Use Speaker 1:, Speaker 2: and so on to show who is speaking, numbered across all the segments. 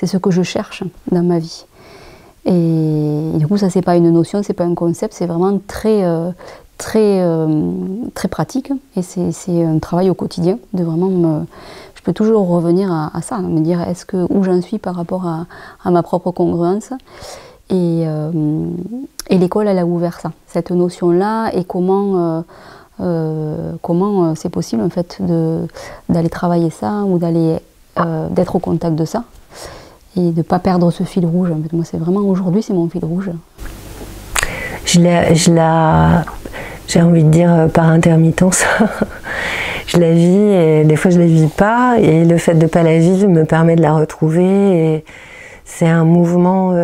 Speaker 1: c'est ce que je cherche dans ma vie. Et du coup, ça, c'est pas une notion, c'est pas un concept, c'est vraiment très pratique. Et c'est un travail au quotidien de vraiment je peux toujours revenir à ça, me dire où j'en suis par rapport à ma propre congruence. Et l'école, elle a ouvert ça, cette notion-là, et comment c'est possible en fait d'aller travailler ça ou d'être au contact de ça et de ne pas perdre ce fil rouge. En fait, moi, c'est vraiment aujourd'hui, c'est mon fil rouge.
Speaker 2: J'ai envie de dire par intermittence. Je la vis et des fois je la vis pas, et le fait de ne pas la vivre me permet de la retrouver. Et c'est un mouvement,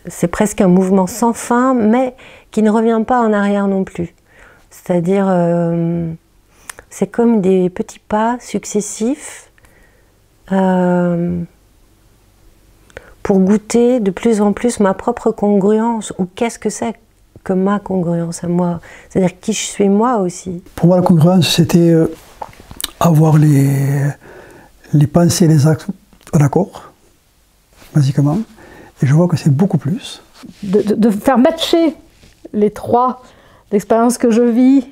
Speaker 2: c'est presque un mouvement sans fin, mais qui ne revient pas en arrière non plus. C'est-à-dire, c'est comme des petits pas successifs pour goûter de plus en plus ma propre congruence, ou qu'est-ce que c'est que ma congruence à moi, c'est-à-dire qui je suis moi aussi.
Speaker 3: Pour moi, la congruence, c'était avoir les pensées et les actes en accord, basiquement, et je vois que c'est beaucoup plus.
Speaker 4: De faire matcher les trois, l'expérience que je vis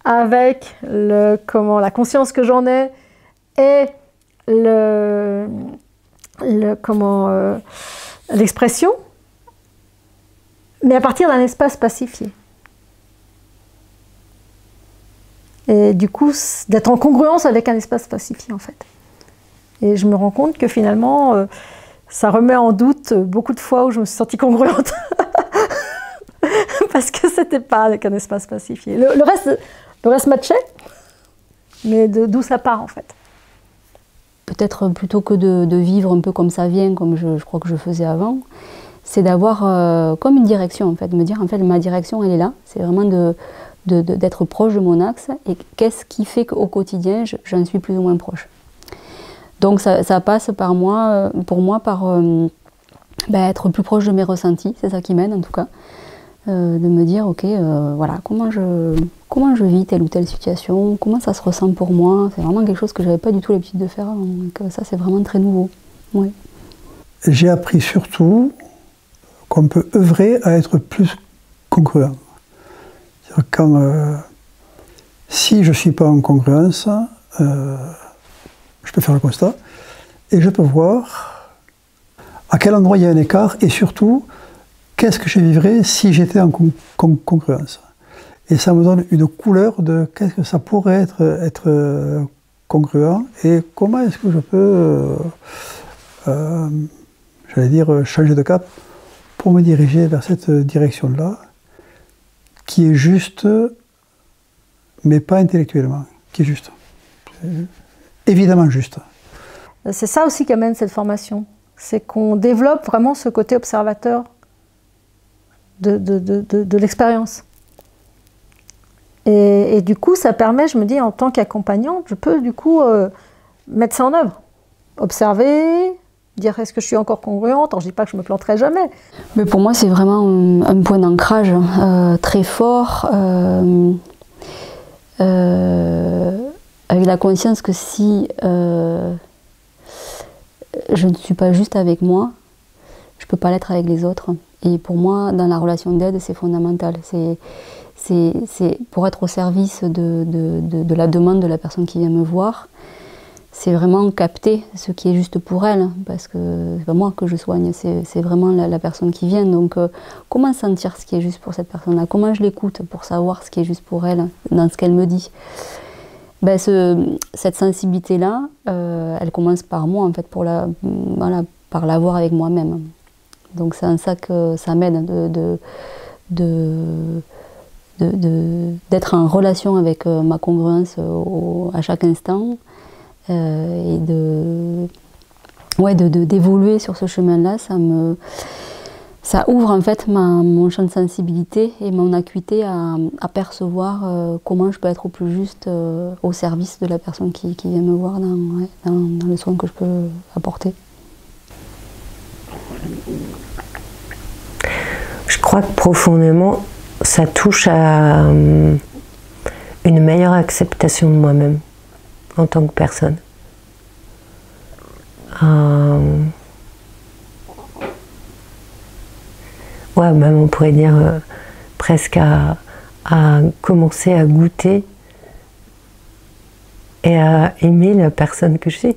Speaker 4: avec la conscience que j'en ai et l'expression, mais à partir d'un espace pacifié. Et du coup, d'être en congruence avec un espace pacifié, en fait. Et je me rends compte que finalement, ça remet en doute beaucoup de fois où je me suis sentie congruente. Parce que c'était pas avec un espace pacifié. Le reste matchait, mais d'où ça part, en fait.
Speaker 1: Peut-être plutôt que de vivre un peu comme ça vient, comme je crois que je faisais avant, c'est d'avoir comme une direction, en fait, de me dire, en fait, ma direction, elle est là. C'est vraiment d'être proche de mon axe, et qu'est-ce qui fait qu'au quotidien, j'en suis plus ou moins proche. Donc ça passe pour moi, par être plus proche de mes ressentis, c'est ça qui m'aide en tout cas, de me dire, ok, voilà, comment je vis telle ou telle situation, comment ça se ressent pour moi, c'est vraiment quelque chose que je n'avais pas du tout l'habitude de faire, donc ça c'est vraiment très nouveau. Ouais.
Speaker 3: J'ai appris surtout qu'on peut œuvrer à être plus congruent. Si je ne suis pas en congruence, je peux faire le constat et je peux voir à quel endroit il y a un écart, et surtout qu'est-ce que je vivrais si j'étais en congruence. Et ça me donne une couleur de qu'est-ce que ça pourrait être congruent, et comment est-ce que je peux, j'allais dire, changer de cap pour me diriger vers cette direction-là, qui est juste, mais pas intellectuellement, qui est juste. Évidemment juste.
Speaker 4: C'est ça aussi qu'amène cette formation, c'est qu'on développe vraiment ce côté observateur de l'expérience. Et du coup, ça permet, je me dis, en tant qu'accompagnante, je peux du coup mettre ça en œuvre. Observer, dire est-ce que je suis encore congruente, alors je ne dis pas que je me planterai jamais.
Speaker 1: Mais pour moi, c'est vraiment un point d'ancrage très fort, avec la conscience que si je ne suis pas juste avec moi, je ne peux pas l'être avec les autres. Et pour moi, dans la relation d'aide, c'est fondamental. C'est pour être au service de la demande de la personne qui vient me voir. C'est vraiment capter ce qui est juste pour elle, parce que c'est pas moi que je soigne, c'est vraiment la personne qui vient. Donc comment sentir ce qui est juste pour cette personne-là? Comment je l'écoute pour savoir ce qui est juste pour elle dans ce qu'elle me dit? Ben, cette sensibilité-là, elle commence par moi, en fait, par l'avoir avec moi-même. Donc c'est en ça que ça m'aide d'être en relation avec ma congruence à chaque instant, et d'évoluer sur ce chemin-là. Ça ouvre en fait mon champ de sensibilité et mon acuité à percevoir comment je peux être au plus juste au service de la personne qui vient me voir dans le soin que je peux apporter.
Speaker 2: Je crois que profondément, ça touche à une meilleure acceptation de moi-même en tant que personne. ouais, même on pourrait dire presque à commencer à goûter et à aimer la personne que je suis.